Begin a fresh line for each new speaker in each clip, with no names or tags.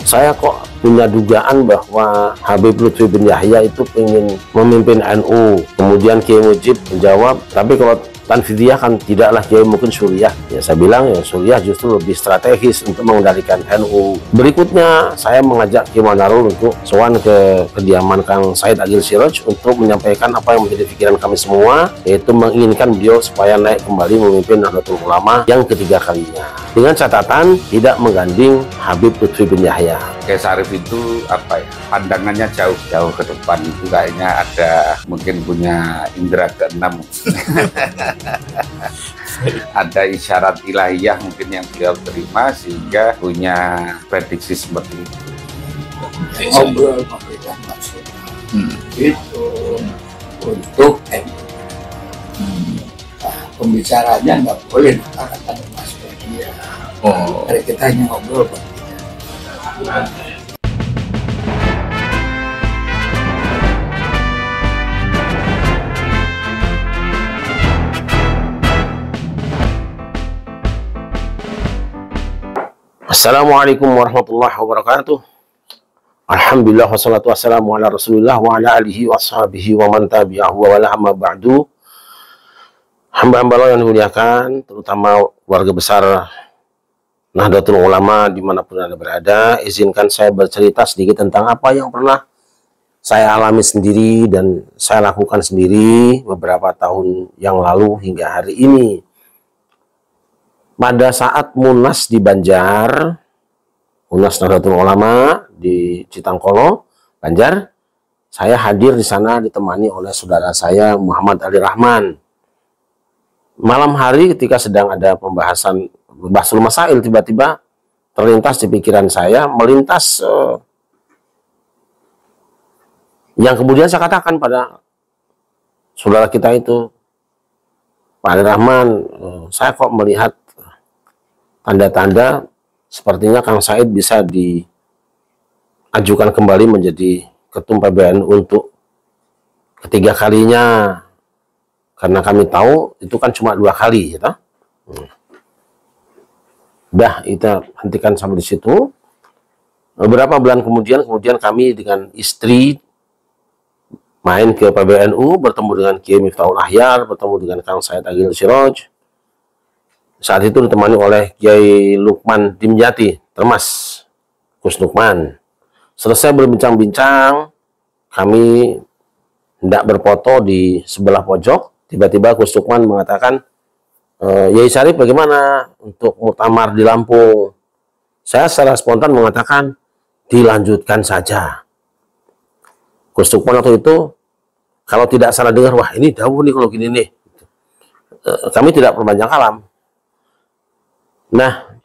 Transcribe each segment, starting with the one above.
Saya kok punya dugaan bahwa Habib Lutfi bin Yahya itu ingin memimpin NU. Kemudian Kiai Mujib menjawab, tapi kalau Tanfidiyah kan tidaklah Kiai, mungkin Suriah. Ya saya bilang ya Suriah justru lebih strategis untuk mengendalikan NU. Berikutnya saya mengajak Kiai Manarul untuk sowan ke kediaman Kang Said Agil Siraj untuk menyampaikan apa yang menjadi pikiran kami semua, yaitu menginginkan beliau supaya naik kembali memimpin Nahdlatul Ulama yang ketiga kalinya, dengan catatan tidak mengganding Habib Lutfi bin Yahya.
Kiai Sarif itu apa ya, pandangannya jauh-jauh ke depan. Itu kayaknya ada, mungkin punya indera keenam. Ada isyarat ilahiyah mungkin yang beliau terima sehingga punya prediksi seperti itu.
Ngobrol memberikan maksud itu untuk pembicaranya nggak boleh katakan mas media. Dari kita hanya ngobrol bertiga.
Assalamualaikum warahmatullahi wabarakatuh. Alhamdulillah wassalatu wassalamu ala Rasulillah wa ala alihi wa ashabihi wa man tabi'ahu wa wala amma ba'du. Hamba-hamba Allah yang dimuliakan, terutama warga besar Nahdlatul Ulama dimanapun Anda berada, izinkan saya bercerita sedikit tentang apa yang pernah saya alami sendiri dan saya lakukan sendiri beberapa tahun yang lalu hingga hari ini. Pada saat Munas di Banjar, Munas Nahdlatul Ulama di Citangkolo, Banjar, saya hadir di sana ditemani oleh saudara saya Muhammad Ali Rahman. Malam hari ketika sedang ada pembahasan Bahasul Masail, tiba-tiba terlintas di pikiran saya, melintas yang kemudian saya katakan pada saudara kita itu, Pak Ali Rahman, saya kok melihat tanda-tanda sepertinya Kang Said bisa diajukan kembali menjadi ketum PBNU untuk ketiga kalinya, karena kami tahu itu kan cuma 2 kali, gitu. Udah, kita hentikan sampai di situ. Beberapa bulan kemudian kami dengan istri main ke PBNU, bertemu dengan Kiai Miftahul Ahyar, bertemu dengan Kang Said Agil Siraj. Saat itu ditemani oleh Kiai Lukman Dimyati, Termas, Gus Lukman. Selesai berbincang-bincang, kami hendak berfoto di sebelah pojok. Tiba-tiba Gus Lukman mengatakan, Yai Sarif bagaimana untuk muktamar di Lampung? Saya secara spontan mengatakan, dilanjutkan saja. Gus Lukman waktu itu, kalau tidak salah dengar, wah ini jauh nih kalau gini nih. Kami tidak berpanjang kalam. Nah,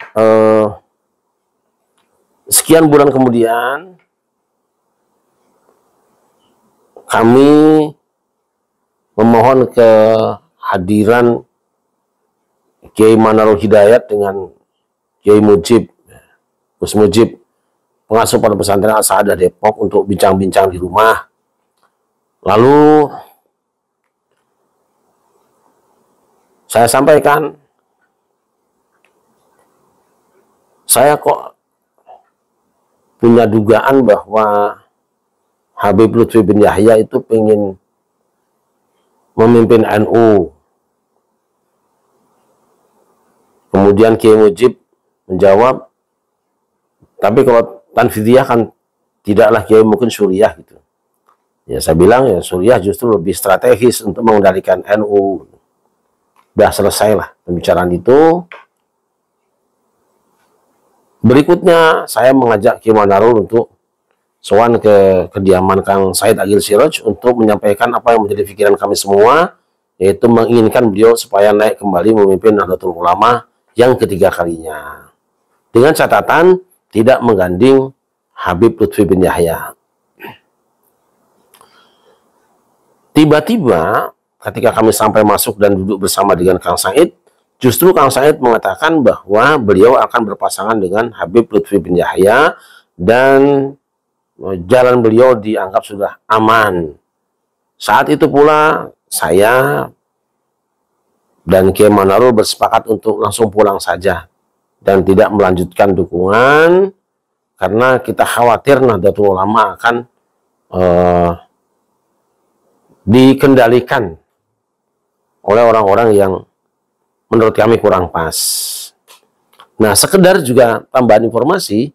sekian bulan kemudian kami memohon kehadiran Kiai Manarul Hidayat dengan Kiai Mujib, Gus Mujib, pengasuh Pondok Pesantren Al-Sa'adah Depok, untuk bincang-bincang di rumah. Lalu saya sampaikan, saya kok punya dugaan bahwa Habib Lutfi bin Yahya itu ingin memimpin NU. Kemudian Kiai Mujib menjawab, tapi kalau Tanfidiyah kan tidaklah Kiai, mungkin Suriah, gitu. Ya saya bilang ya Suriah justru lebih strategis untuk mengendalikan NU. Udah selesailah pembicaraan itu. Berikutnya saya mengajak Kiai Manarul untuk sowan ke kediaman Kang Said Agil Siraj untuk menyampaikan apa yang menjadi pikiran kami semua, yaitu menginginkan beliau supaya naik kembali memimpin Nahdlatul Ulama yang ketiga kalinya, dengan catatan tidak mengganding Habib Lutfi bin Yahya. Tiba-tiba ketika kami sampai masuk dan duduk bersama dengan Kang Said, justru Kang Said mengatakan bahwa beliau akan berpasangan dengan Habib Lutfi bin Yahya dan jalan beliau dianggap sudah aman. Saat itu pula saya dan Kiai Manarul bersepakat untuk langsung pulang saja dan tidak melanjutkan dukungan karena kita khawatir Nahdlatul Ulama akan dikendalikan oleh orang-orang yang menurut kami kurang pas. Nah, sekedar juga tambahan informasi,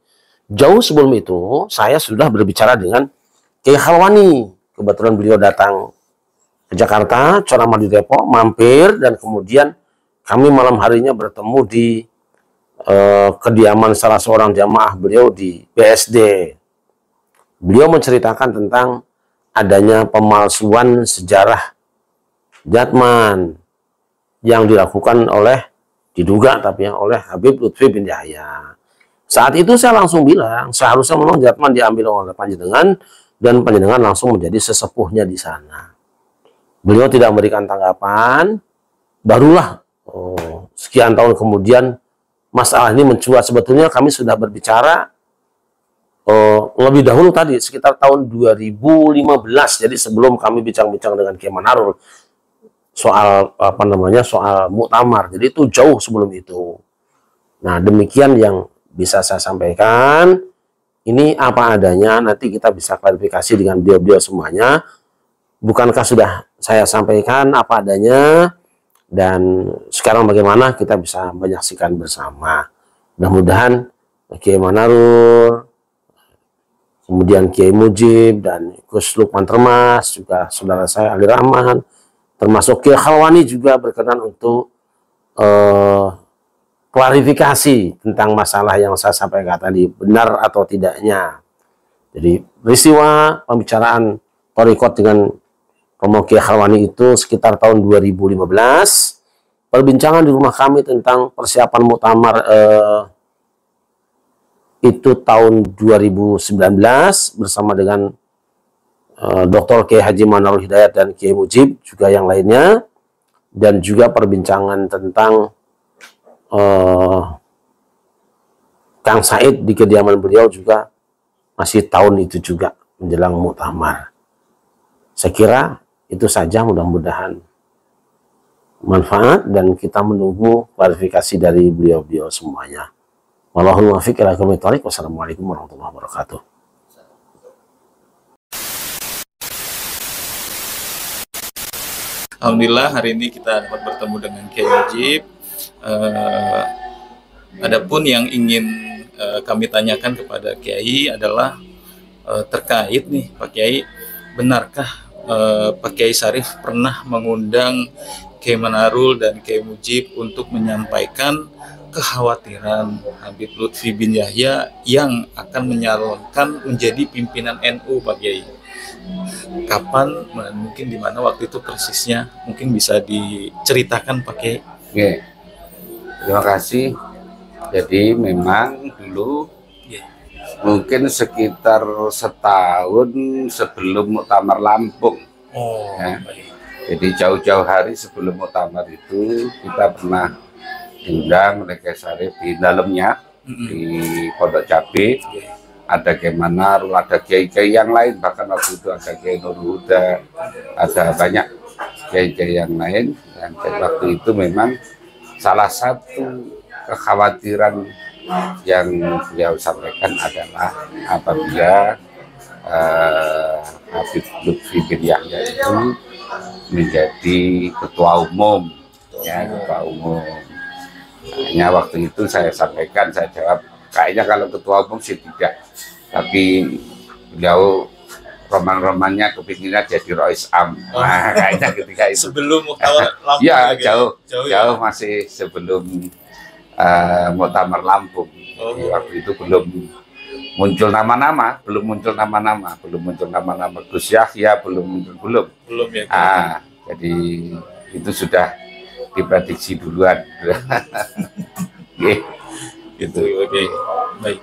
jauh sebelum itu saya sudah berbicara dengan Kiai Khalwani. Kebetulan beliau datang ke Jakarta, ceramah di Depok, mampir, dan kemudian kami malam harinya bertemu di kediaman salah seorang jamaah beliau di BSD. Beliau menceritakan tentang adanya pemalsuan sejarah Jatman yang dilakukan oleh, diduga tapi ya, oleh Habib Lutfi bin Yahya. Saat itu saya langsung bilang, seharusnya memang Jatman diambil oleh panjenengan dan panjenengan langsung menjadi sesepuhnya di sana. Beliau tidak memberikan tanggapan, barulah sekian tahun kemudian masalah ini mencuat. Sebetulnya kami sudah berbicara lebih dahulu tadi, sekitar tahun 2015, jadi sebelum kami bincang-bincang dengan Kiai Manarul soal soal muktamar. Jadi itu jauh sebelum itu. Nah, demikian yang bisa saya sampaikan. Ini apa adanya, nanti kita bisa klarifikasi dengan beliau-beliau semuanya. Bukankah sudah saya sampaikan apa adanya, dan sekarang bagaimana kita bisa menyaksikan bersama. Mudah-mudahan Kiai Manarul, kemudian Kiai Mujib, dan Gus Lukman Termas, juga saudara saya Ali Rahman, termasuk Kiai Khalwani juga berkenan untuk klarifikasi tentang masalah yang saya sampaikan tadi, benar atau tidaknya. Jadi peristiwa pembicaraan Thariqat dengan Romo Kiai Khalwani itu sekitar tahun 2015. Perbincangan di rumah kami tentang persiapan muktamar itu tahun 2019 bersama dengan Dr. Kiai Haji Manarul Hidayat dan Kiai Mujib, juga yang lainnya, dan juga perbincangan tentang Kang Said di kediaman beliau juga masih tahun itu juga menjelang muktamar. Saya kira itu saja, mudah-mudahan manfaat dan kita menunggu klarifikasi dari beliau-beliau semuanya. Wallahul muwaffiq ila aqwamit thoriq. Wassalamualaikum warahmatullahi wabarakatuh.
Alhamdulillah hari ini kita dapat bertemu dengan Kiai Mujib. Adapun yang ingin kami tanyakan kepada Kiai adalah terkait nih Pak Kiai, benarkah Pak Kiai Syarif pernah mengundang Kiai Manarul dan Kiai Mujib untuk menyampaikan kekhawatiran Habib Lutfi bin Yahya yang akan menyalonkan menjadi pimpinan NU, Pak Kiai? Kapan, mungkin di mana waktu itu persisnya, mungkin bisa diceritakan Pak Kiai?
Oke, terima kasih. Jadi memang dulu mungkin sekitar setahun sebelum Muktamar Lampung. Ya. Jadi jauh-jauh hari sebelum muktamar itu kita pernah diundang oleh Kiai Syarif di dalamnya di Pondok Cabe. Ada Kiai Manarul, ada kiai-kiai yang lain, bahkan waktu itu ada Kiai Nurul Huda, ada banyak kiai-kiai yang lain. Dan waktu itu memang salah satu kekhawatiran yang beliau sampaikan adalah apabila Habib Lutfi bin Yahya itu menjadi ketua umum, ya, ketua umum. Hanya waktu itu saya sampaikan, saya jawab, kayaknya kalau ketua umum sih tidak, tapi beliau roman-romannya kepinginnya jadi Rois Am. Nah, kayaknya ketika itu
sebelum Muktamar Lampung.
Ya, jauh
ya?
Masih sebelum Muktamar Lampung. Jadi, waktu itu belum muncul nama-nama, belum muncul nama-nama Gus Yahya, belum ya. Jadi itu sudah diprediksi duluan.
Gitu, oke. Baik.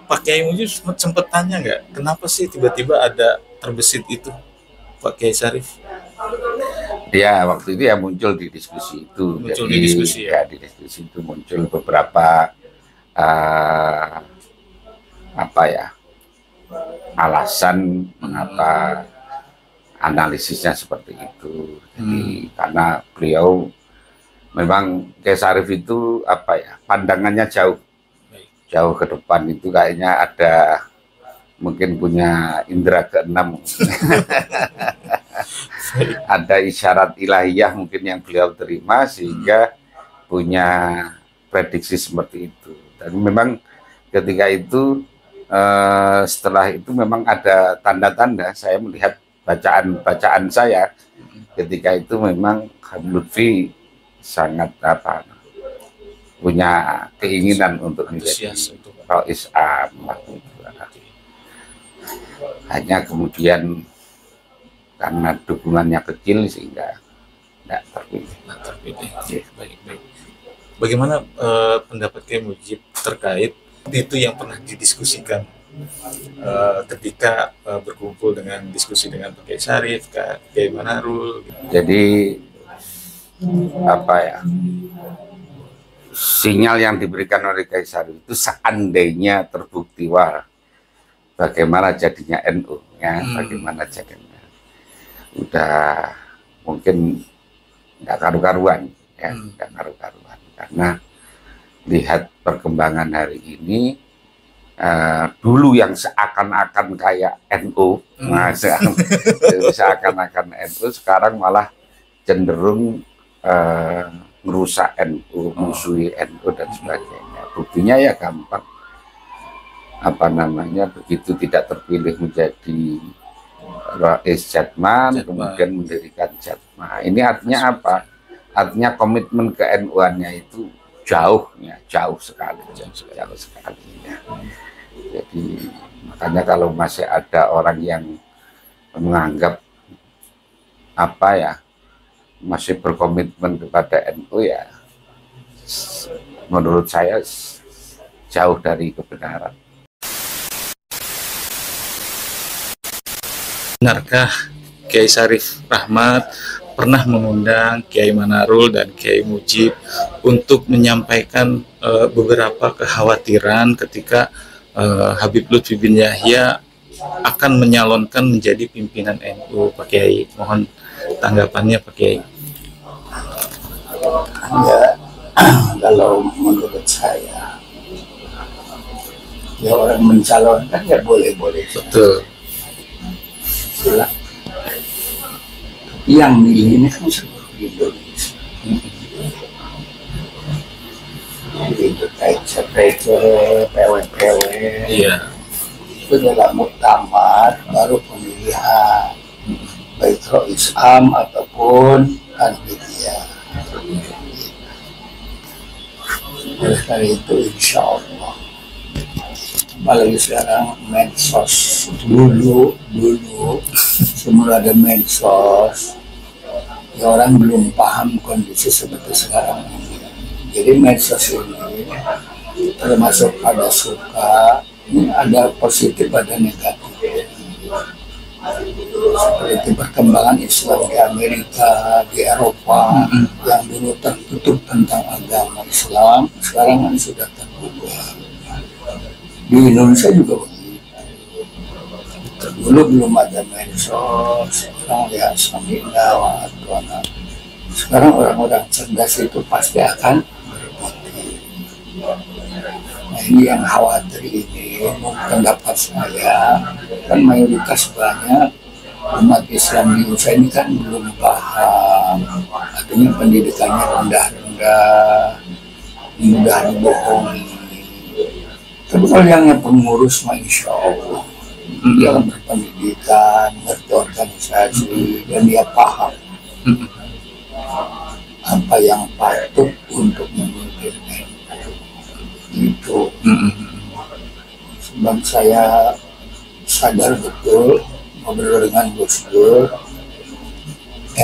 Pak Kiai Mujib sempat tanya nggak, kenapa sih tiba-tiba ada terbesit itu, Pak Kiai Syarif?
Ya, waktu itu ya muncul di diskusi itu.
Muncul
jadi,
di diskusi ya?
Di diskusi itu muncul beberapa alasan mengapa analisisnya seperti itu. Jadi karena beliau memang Kiai Syarif itu pandangannya jauh ke depan itu kayaknya ada mungkin punya indera keenam. Ada isyarat ilahiyah mungkin yang beliau terima sehingga punya prediksi seperti itu. Dan memang ketika itu setelah itu memang ada tanda-tanda, saya melihat bacaan saya ketika itu memang Habib Lutfi sangat punya keinginan untuk menjadi Rais Am. Hanya kemudian karena dukungannya kecil sehingga tidak terpilih.
Baik. Bagaimana pendapat Kiai Mujib terkait itu yang pernah didiskusikan ketika berkumpul dengan diskusi dengan Pak Kiai Syarif, Kiai Manarul?
Jadi sinyal yang diberikan oleh Kiai Syarif itu seandainya terbukti bagaimana jadinya NU ya, bagaimana jadinya udah mungkin nggak karu-karuan ya, nggak karu-karuan karena lihat perkembangan hari ini. Dulu yang seakan-akan kayak NU, seakan-akan NU, sekarang malah cenderung merusak NU, musuhi NU dan sebagainya. Buktinya ya gampang, begitu tidak terpilih menjadi Rais Jatman, kemudian mendirikan Jatma. Ini artinya apa? Artinya komitmen ke NU-annya itu jauh sekali ya. Jadi makanya kalau masih ada orang yang menganggap masih berkomitmen kepada NU ya, menurut saya jauh dari kebenaran.
Benarkah Kiai Syarif Rahmat pernah mengundang Kiai Manarul dan Kiai Mujib untuk menyampaikan beberapa kekhawatiran ketika Habib Lutfi bin Yahya akan menyalonkan menjadi pimpinan NU, Pak Kiai? Mohon tanggapannya, Pak Kiai.
Ya, kalau menurut saya, ya orang mencalonkan ya boleh-boleh.
Betul.
Itulah. Yang milih ini kan seluruh Indonesia. Itu TC, PW,
Iya.
itu dalam muktamar baru pemilihan, baik Rais Am ataupun panitia. Oleh karena itu insya Allah, apalagi sekarang medsos, dulu semula ada medsos, ya orang belum paham kondisi seperti sekarang ini. Jadi medsos ini termasuk ada suka, ini ada positif, ada negatif. Seperti perkembangan Islam di Amerika, di Eropa, yang dulu tertutup tentang agama Islam, sekarang kan sudah terbuka. Di Indonesia juga begitu. Dulu belum ada medsos, orang ya sambil sekarang orang-orang cerdas itu pasti akan berbukti. Nah ini yang khawatir ini, pendapat saya, kan mayoritas banyak umat Islam di Indonesia ini kan belum paham, artinya pendidikannya rendah-rendah, mudah dibohongi. Tapi kalau yang pengurus, insya Allah, dia berpendidikan, berorganisasi, dan dia paham apa yang patut untuk memimpin itu. Sebab saya sadar betul, ngobrol dengan Gus Dur,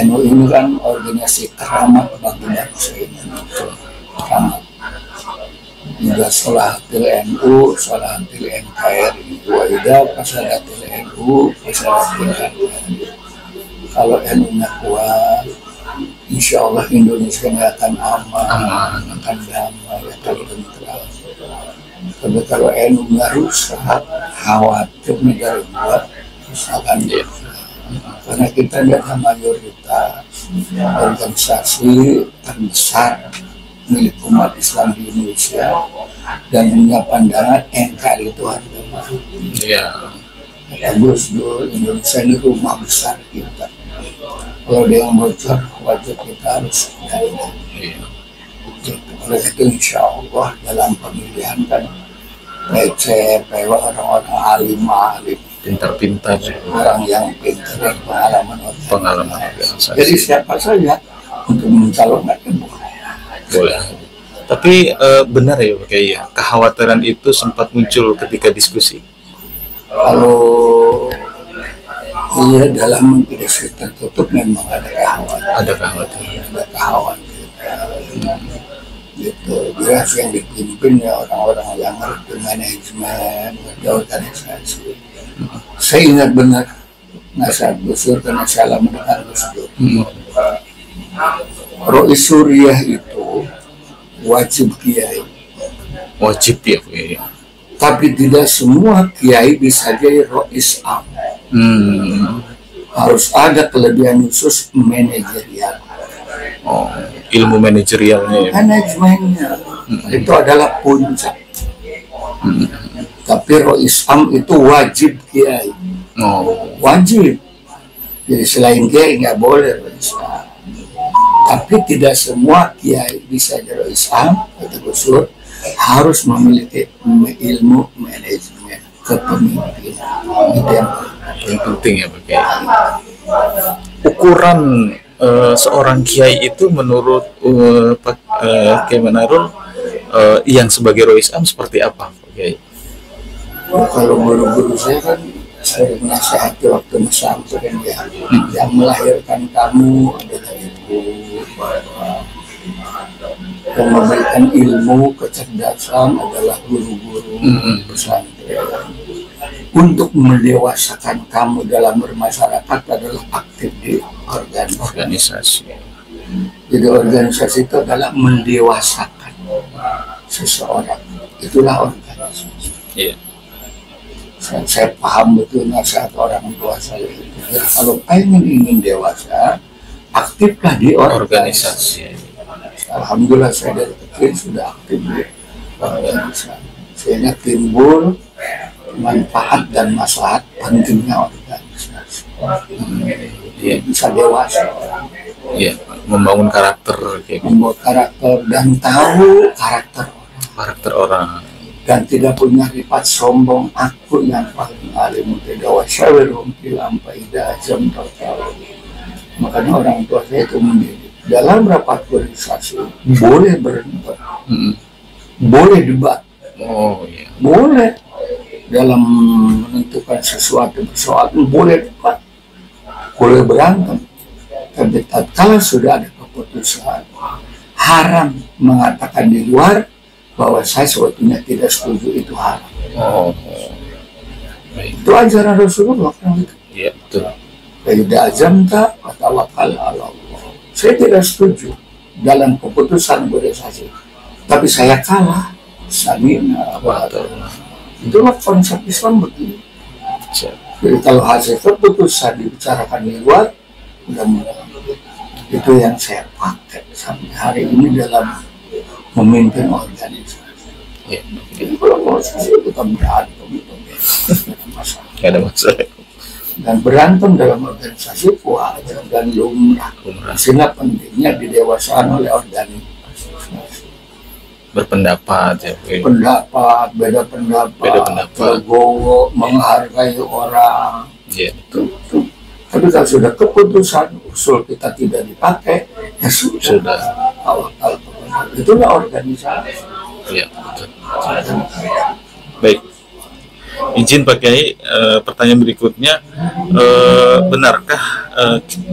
NU ini kan organisasi keramat bagi bangsa ini, keramat. Juga Sholatil NU, Sholatil NKRI, Waidah, Pasadatil NU, Pasadatil NKRI. Kalau NU-nya kuat, insya Allah Indonesia akan aman, akan damai, akan tentram. Tapi kalau NU-nya rusak, khawatir negara buat akan rusak. Karena kita adalah mayoritas organisasi terbesar milik umat Islam di Indonesia dan punya pandangan NKRI itu harga mati.
Iya.
Kata Gus Dur, Indonesia ini rumah besar kita. Kalau ada yang bocor, wajib kita harus hindari.
Iya.
Oleh itu insya Allah dalam pemilihan kan receh, orang-orang alim,
Pintar-pintar.
orang yang pintar dan
Pengalaman organisasi.
Jadi siapa saja untuk mencalonkan boleh.
Boleh. Tapi benar ya Pak Kiai ya, kekhawatiran itu sempat muncul ketika diskusi.
Kalau iya dalam diskusi tertutup memang ada kekhawatiran.
Ada kekhawatiran.
Ada kekhawatiran. Gitu. Jelas yang dipimpin ya orang-orang yang ngerti manajemen, ngerti organisasi. Saya ingat benar nasihat Gus Dur karena saya lama mendengar Gus Dur. Rois Suriah itu wajib kiai.
Wajib ya Pak Kiai.
Tapi tidak semua kiai bisa jadi rois am. Harus ada kelebihan khusus manajerial.
Oh, ilmu manajerialnya ya.
Manajemennya itu adalah puncak. Tapi rois am itu wajib kiai.
Oh,
Wajib. Jadi selain kiai nggak boleh rois am. Tapi tidak semua kiai bisa jadi rois am atau Gus harus memiliki ilmu manajemen kepemimpinan. Itu yang
paling penting ya Pak Kiai. Ukuran seorang kiai itu menurut Pak Kiai Manarul yang sebagai rois am seperti apa Pak Kiai?
kalau guru-guru saya kan sering nasihati waktu pesantren ya, yang melahirkan kamu adalah ibu, yang memberikan ilmu kecerdasan adalah guru-guru pesantren. Untuk mendewasakan kamu dalam bermasyarakat adalah aktif di organisasi. Jadi organisasi itu adalah mendewasakan seseorang. Itulah organisasi.
Iya.
Saya paham betul nasihat orang tua saya itu. Jadi kalau ingin dewasa, aktiflah di organisasi. Alhamdulillah saya dari kecil sudah aktif di organisasi. Sehingga timbul manfaat dan maslahat pentingnya organisasi. Bisa dewasa.
Iya, membangun karakter kayak gitu.
Membuat karakter dan tahu karakter orang. Dan tidak punya sifat sombong, aku yang paling alim tidak wasyawirhum fil amri idza azamta. Makanya orang tua saya itu mendidik dalam rapat organisasi boleh berantem, boleh debat, boleh dalam menentukan sesuatu persoalan boleh debat, boleh berantem. Tapi tatkala sudah ada keputusan haram mengatakan di luar bahwa saya sebetulnya tidak setuju itu haram. Itu ajaran Rasulullah kan itu.
Iya, betul.
Idza azamta fatawakkal 'ala Allah. Saya tidak setuju dalam keputusan organisasi. Tapi saya kalah. Sami'na wa ata'na. Itulah konsep Islam begitu. Jadi kalau hasil keputusan dibicarakan di luar, mudah-mudahan itu yang saya pakai sampai hari ini dalam memimpin organisasi.
Ya.
Jadi kalau organisasi itu kan berantem,
Gak ada masalah.
dan berantem dalam organisasi wajar dan lumrah. Sehingga pentingnya didewasaan oleh organisasi.
Berpendapat ya.
Beda pendapat, legowo, menghargai orang.
Iya, betul.
Tapi kalau sudah keputusan usul kita tidak dipakai, ya sudah. Itulah organisasi.
Iya, betul. Baik. Izin Pak Kiai, pertanyaan berikutnya, benarkah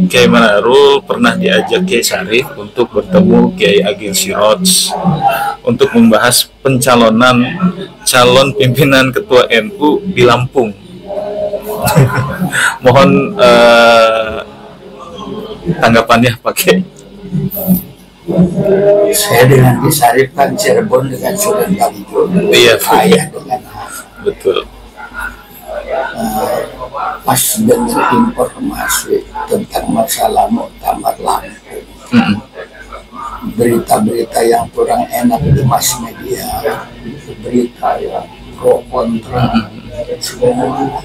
Kiai Manarul pernah diajak Kiai Syarif untuk bertemu Kiai Agil Siroj untuk membahas pencalonan calon pimpinan Ketua NU di Lampung? Mohon tanggapannya Pak Kiai.
Saya dengan Kiai Syarif kan Cirebon dengan Sunan Gambut.
Iya,
Ayah dengan
betul.
Pas dengar informasi tentang masalah muktamar Lampung, berita-berita yang kurang enak di mass media, berita yang pro kontra, semua.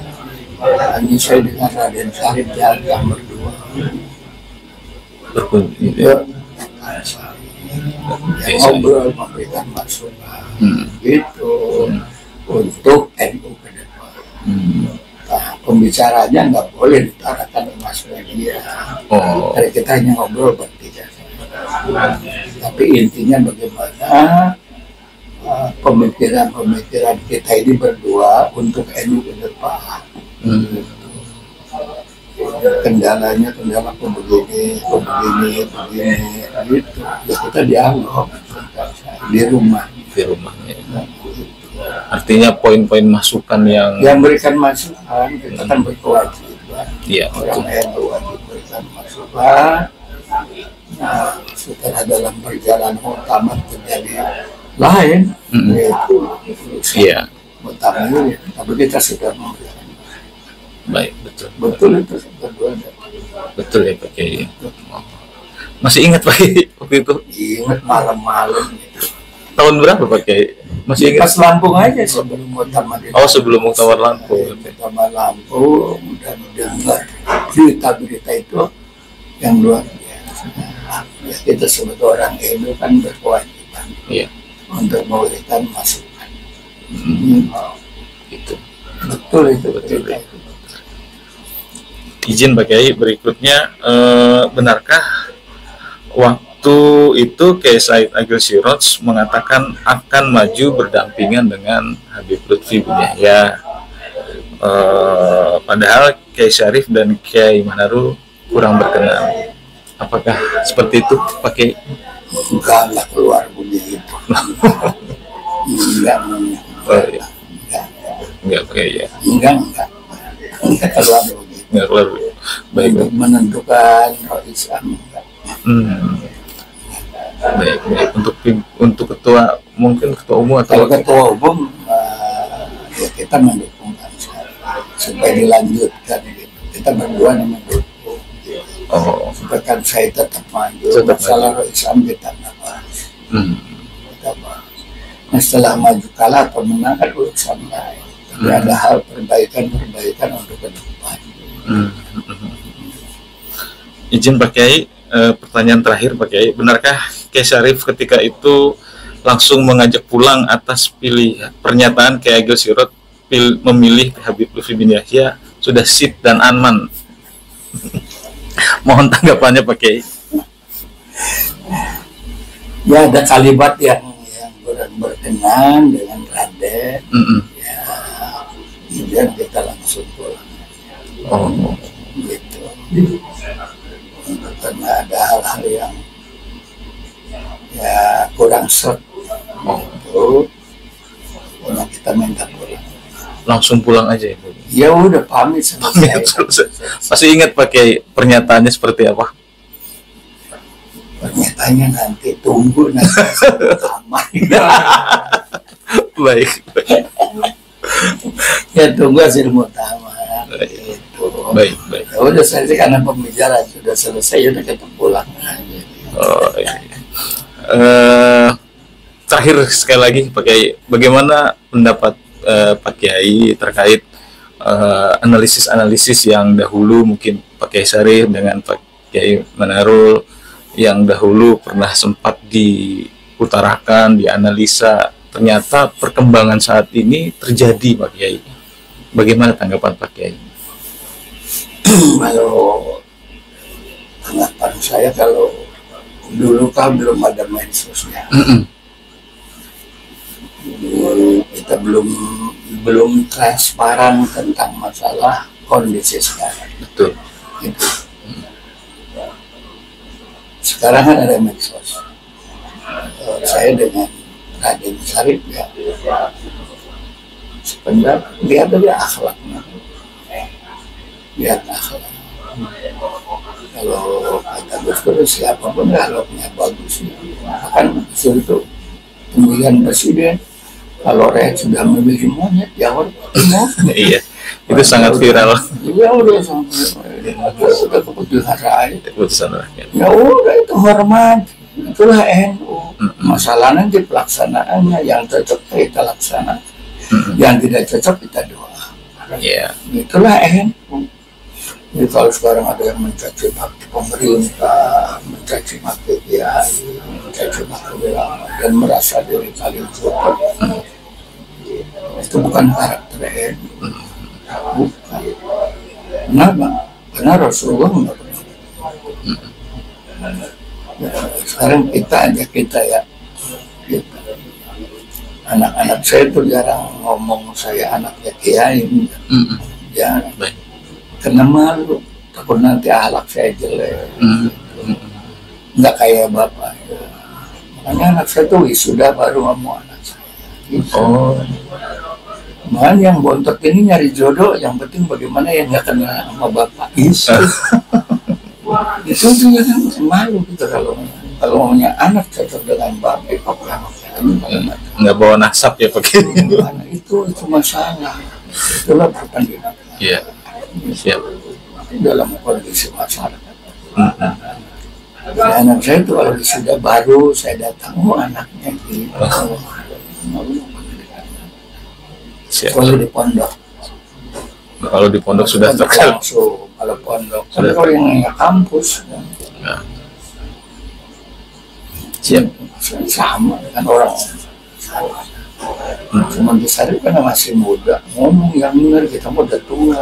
Hanya saya dengan Raden Syarif jalan berdua. Itu ngobrol, memberikan masukan, gitu untuk NU ke depan. Nah, pembicaranya nggak boleh ditarakan di mass media. Karena kita hanya ngobrol bertiga. Tapi intinya bagaimana pemikiran-pemikiran kita ini berdua untuk NU ke depan. Kendala begini, gitu. Ya kita dialog di rumah.
Artinya poin-poin masukan yang
berikan masukan, kita kan berkewajiban. Orang NU wajib berikan masukan. Nah, setelah dalam perjalanan utama terjadi lain, yaitu utama, tapi kita sudah memberikan.
Baik,
betul itu berdua.
Betul ya Pak Kiai. Masih ingat Pak Kiai waktu itu?
Ingat malam-malam itu.
Tahun berapa Pak Kiai? Masih ingat?
Pas Lampung aja sebelum muktamar.
Sebelum muktamar Lampung.
Muktamar Lampung dan dengar berita-berita itu yang luar biasa. Ya, kita sebagai orang NU kan berkewajiban untuk memberikan masukan.
Itu.
Betul itu.
Izin Pak Kiai, berikutnya benarkah waktu itu Kiai Said Agil Siraj mengatakan akan maju berdampingan dengan Habib Lutfi bin Yahya, padahal Kiai Syarif dan Kiai Manarul kurang berkenan? Apakah seperti itu Pak Kiai?
Enggak keluar begitu. Enggak Pak Kiai ya? Enggak keluar begitu.
Baik.
Untuk menentukan Islam.
Baik. Untuk ketua, mungkin ketua umum atau
ketua umum, ya kita mendukung supaya dilanjutkan gitu. Kita berdua mendukung. Supaya kan saya tetap maju. Masalah Islam kita nggak bahas. Nah, setelah maju kalah atau menang kan urusan lain. Tapi ada hal perbaikan untuk ke depan.
Izin Pak Kiai, pertanyaan terakhir Pak Kiai, benarkah Kiai Syarif ketika itu langsung mengajak pulang atas pernyataan Kiai Agil Siraj memilih Habib Lutfi bin Yahya sudah sip dan aman? Mohon tanggapannya Pak Kiai.
Ya, ada kalimat yang kurang berkenan dengan Raden. Ya, kemudian kita langsung pulang. Gitu. Karena ada hal-hal yang ya kurang serp. Karena kita minta pulang.
Langsung pulang aja ya?
Ya udah pamit selesai.
Masih ingat pakai pernyataannya seperti apa?
Pernyataannya nanti tunggu nanti aman.
Baik.
Ya tunggu hasil muktamar.
Baik.
Ya udah selesai karena pembicaraan sudah selesai, udah kita pulang aja.
Terakhir sekali lagi Pak Kiai, bagaimana pendapat Pak Kiai terkait analisis yang dahulu mungkin Pak Kiai Syarif dengan Pak Kiai Manarul yang dahulu pernah sempat diutarakan, dianalisa, ternyata perkembangan saat ini terjadi Pak Kiai. Bagaimana tanggapan Pak Kiai?
Kalau tanggapan saya, kalau dulu kan belum ada medsosnya, kita belum transparan tentang masalah kondisi sekarang.
Betul.
Gitu. Sekarang kan ada medsos. Saya dengan Raden Syarif ya, sebenarnya lihat aja akhlaknya. Lihat akhlak. Kalau kata Gus Dur, siapapun akhlaknya bagus. Akan itu pemilihan presiden. Kalau rakyat sudah memilih monyet, ya orang
iya, itu sangat viral.
Ya udah sampai sudah keputusan rakyat.
Keputusan rakyat.
Ya udah itu hormat, itu itulah NU. Masalahnya di pelaksanaannya, yang cocok kita laksana, yang tidak cocok kita doa. Itulah NU. Jadi kalau sekarang ada yang mencaci maki pemerintah, mencaci maki kiai, mencaci maki ulama, dan merasa diri paling kuat, itu bukan karakter NU. Bukan. Kenapa? Karena Rasulullah nggak pernah. Sekarang kita ya, anak-anak saya itu jarang ngomong saya anaknya kiai, jarang. Karena malu, takut nanti akhlak saya jelek, nggak kayak bapak. Ya. Makanya anak saya tuh wisuda baru ngomong anak saya. Gitu. Malah yang bontot ini nyari jodoh, yang penting bagaimana yang nggak kena sama bapak. Itu tuh ya kan malu gitu kalau punya anak cocok dengan bapak,
nggak bawa nasab ya pakai
itu masalah. Itulah perbandingan.
Iya. Siap.
Dalam kondisi masyarakat. Anak saya itu kalau sudah baru saya datang, anaknya gitu.
Siap.
Kalau di pondok
sudah terkenal.
Kalau pondok, kalau yang kampus,
siap.
Sama dengan orang. Cuma besar karena masih muda, ngomong yang benar, kita udah tua.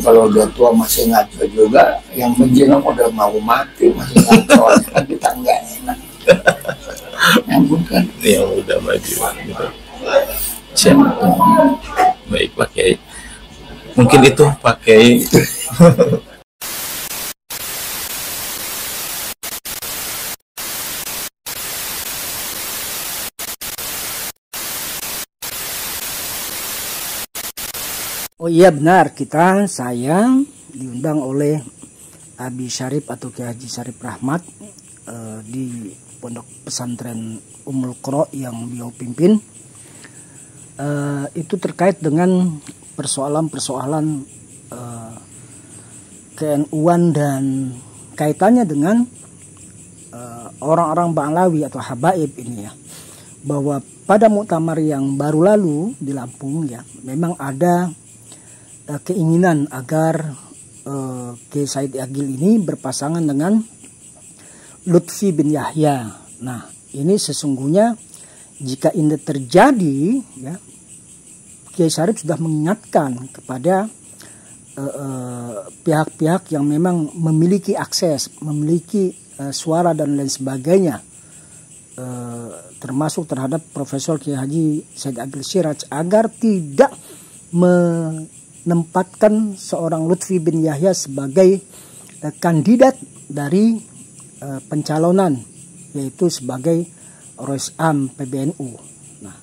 Kalau udah tua masih ngaco juga, yang menjelang udah mau mati masih ngaco, kan kita nggak enak. Yang bukan.
Yang udah maju. Gitu. Siap. Baik Pak Kiai. Mungkin itu Pak Kiai.
Oh iya benar, saya diundang oleh Abi Syarif atau Kiai Haji Syarif Rahmat di Pondok Pesantren Ummul Qura yang beliau pimpin. Itu terkait dengan persoalan-persoalan KNU-an dan kaitannya dengan orang-orang Ba'alawi atau Habaib ini ya. Bahwa pada muktamar yang baru lalu di Lampung ya, memang ada keinginan agar Kiai Said Agil ini berpasangan dengan Lutfi bin Yahya. Nah, ini sesungguhnya jika ini terjadi ya, Kiai Syarif sudah mengingatkan kepada pihak-pihak yang memang memiliki akses, memiliki suara dan lain sebagainya, termasuk terhadap Profesor Kiai Haji Said Agil Siraj, agar tidak menempatkan seorang Lutfi bin Yahya sebagai kandidat dari pencalonan, yaitu sebagai Rois Am PBNU. Nah,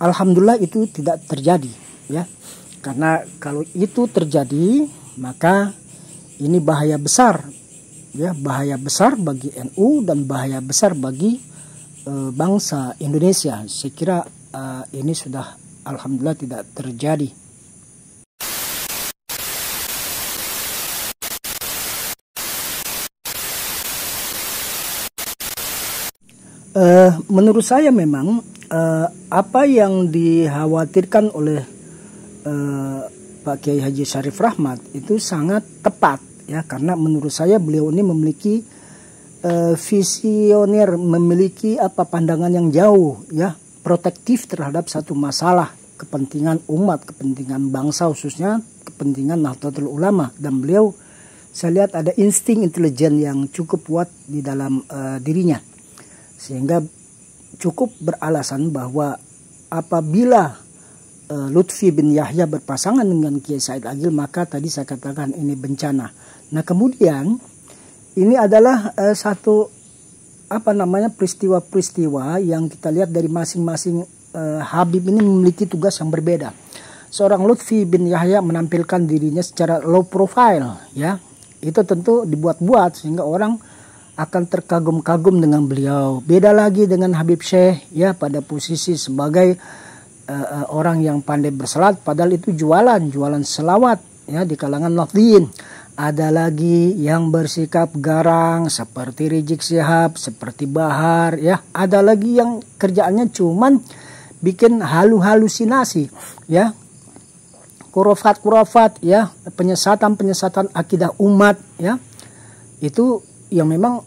alhamdulillah itu tidak terjadi ya, karena kalau itu terjadi maka ini bahaya besar ya, bahaya besar bagi NU dan bahaya besar bagi bangsa Indonesia. Saya kira ini sudah alhamdulillah tidak terjadi. Menurut saya memang apa yang dikhawatirkan oleh Pak Kiai Haji Syarif Rahmat itu sangat tepat ya, karena menurut saya beliau ini memiliki visioner, memiliki pandangan yang jauh ya, protektif terhadap satu masalah kepentingan umat, kepentingan bangsa, khususnya kepentingan Nahdlatul Ulama. Dan beliau saya lihat ada insting intelijen yang cukup kuat di dalam dirinya, sehingga cukup beralasan bahwa apabila Lutfi bin Yahya berpasangan dengan Kiai Said Agil, maka tadi saya katakan ini bencana. Nah kemudian ini adalah satu peristiwa-peristiwa yang kita lihat dari masing-masing Habib ini memiliki tugas yang berbeda. Seorang Lutfi bin Yahya menampilkan dirinya secara low profile ya, itu tentu dibuat-buat sehingga orang akan terkagum-kagum dengan beliau. Beda lagi dengan Habib Syekh ya, pada posisi sebagai orang yang pandai berselat, padahal itu jualan selawat ya di kalangan Nahdliyin. ada lagi yang bersikap garang seperti Rizik Syihab, seperti Bahar, ya. Ada lagi yang kerjaannya cuman bikin halusinasi, ya. Kurafat, ya, penyesatan akidah umat, ya. Itu yang memang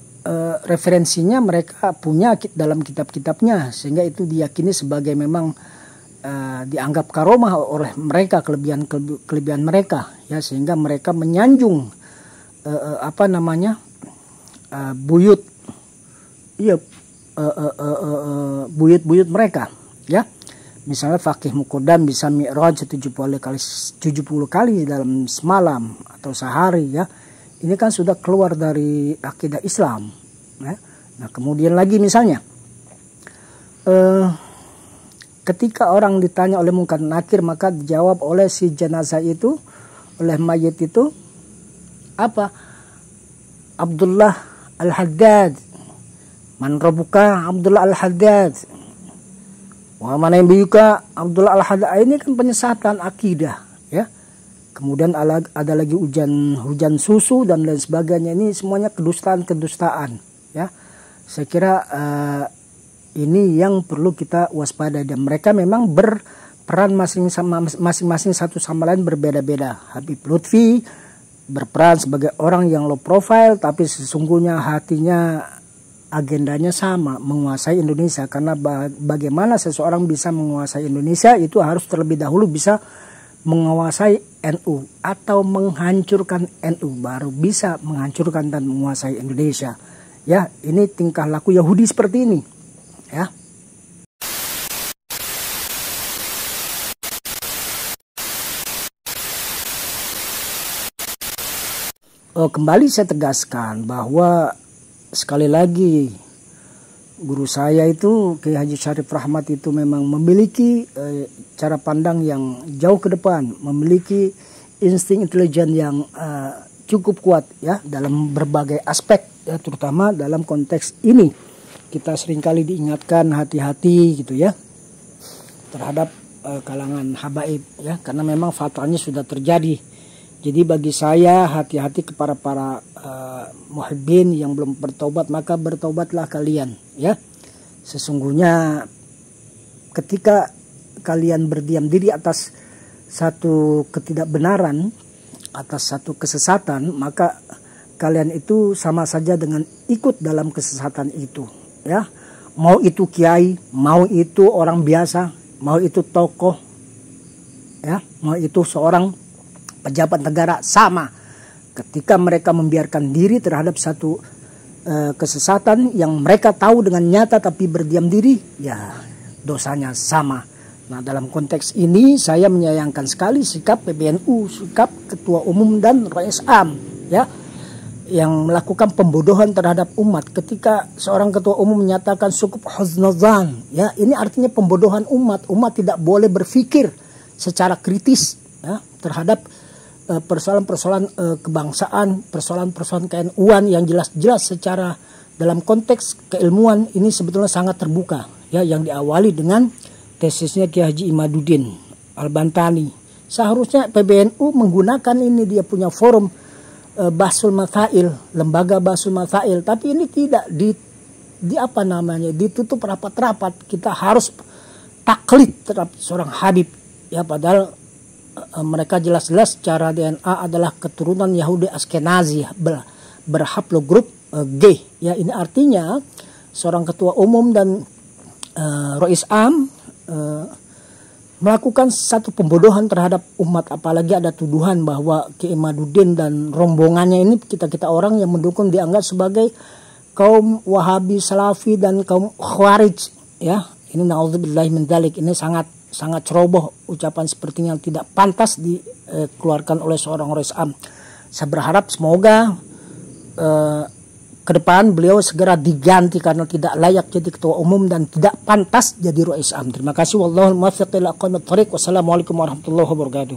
referensinya mereka punya dalam kitab-kitabnya, sehingga itu diyakini sebagai memang dianggap karomah oleh mereka, kelebihan mereka, ya, sehingga mereka menyanjung buyut mereka, ya. Misalnya Faqih Muqaddam bisa mi'raj 70 kali dalam semalam atau sehari, ya. Ini kan sudah keluar dari akidah Islam, ya. Nah, kemudian lagi misalnya ketika orang ditanya oleh Munkar Nakir, maka dijawab oleh si jenazah itu, oleh mayit itu, apa? Abdullah Al-Haddad. Man rabbuka? Abdullah Al-Haddad. Wa man nabiyuka? Abdullah Al-Haddad. Ini kan penyesatan akidah, ya. Kemudian ada lagi hujan susu dan lain sebagainya. Ini semuanya kedustaan, ya. Saya kira ini yang perlu kita waspada, dan mereka memang berperan masing-masing satu sama lain berbeda-beda. Habib Lutfi berperan sebagai orang yang low profile, tapi sesungguhnya hatinya, agendanya sama, menguasai Indonesia. Karena bagaimana seseorang bisa menguasai Indonesia, itu harus terlebih dahulu bisa menguasai NU atau menghancurkan NU, baru bisa menghancurkan dan menguasai Indonesia. Ya, ini tingkah laku Yahudi seperti ini, ya. Kembali saya tegaskan bahwa sekali lagi guru saya itu Kiai Haji Syarif Rahmat itu memang memiliki cara pandang yang jauh ke depan, memiliki insting intelijen yang cukup kuat, ya, dalam berbagai aspek, ya, terutama dalam konteks ini. Kita seringkali diingatkan hati-hati gitu, ya, terhadap kalangan habaib, ya, karena memang fatrahnya sudah terjadi. Jadi bagi saya hati-hati kepada para muhibbin yang belum bertobat, maka bertobatlah kalian, ya. Sesungguhnya ketika kalian berdiam diri atas satu ketidakbenaran, atas satu kesesatan, maka kalian itu sama saja dengan ikut dalam kesesatan itu, ya. Mau itu kiai, mau itu orang biasa, mau itu tokoh, ya, mau itu seorang pejabat negara, sama. Ketika mereka membiarkan diri terhadap satu kesesatan yang mereka tahu dengan nyata tapi berdiam diri, ya dosanya sama. Nah, dalam konteks ini saya menyayangkan sekali sikap PBNU, sikap Ketua Umum dan Rais Am, ya, yang melakukan pembodohan terhadap umat. Ketika seorang Ketua Umum menyatakan cukup husnuzan, ya, ini artinya pembodohan umat. Umat tidak boleh berpikir secara kritis, ya, terhadap persoalan-persoalan kebangsaan, persoalan-persoalan KNU-an yang jelas-jelas secara dalam konteks keilmuan ini sebetulnya sangat terbuka, ya, yang diawali dengan tesisnya Kiai Haji Imaduddin Al-Bantani. Seharusnya PBNU menggunakan ini, dia punya forum Bahsul Mathail, lembaga Bahsul Mathail, tapi ini tidak ditutup rapat-rapat. Kita harus taklid terhadap seorang Habib, ya, padahal mereka jelas-jelas secara DNA adalah keturunan Yahudi Askenazi, berhaplogrup G, ya. Ini artinya seorang Ketua Umum dan Rais Am melakukan satu pembodohan terhadap umat, apalagi ada tuduhan bahwa Kiai Imaduddin dan rombongannya ini, kita orang yang mendukung, dianggap sebagai kaum Wahabi Salafi dan kaum Khawarij, ya. Ini naudzubillahi min dzalik, ini sangat ceroboh ucapan sepertinya, yang tidak pantas dikeluarkan oleh seorang Rais Am. Saya berharap semoga ke depan beliau segera diganti karena tidak layak jadi Ketua Umum dan tidak pantas jadi Rais Am. Terima kasih. Wallahul muwaffiq ila aqwamit thoriq. Wassalamualaikum warahmatullahi wabarakatuh.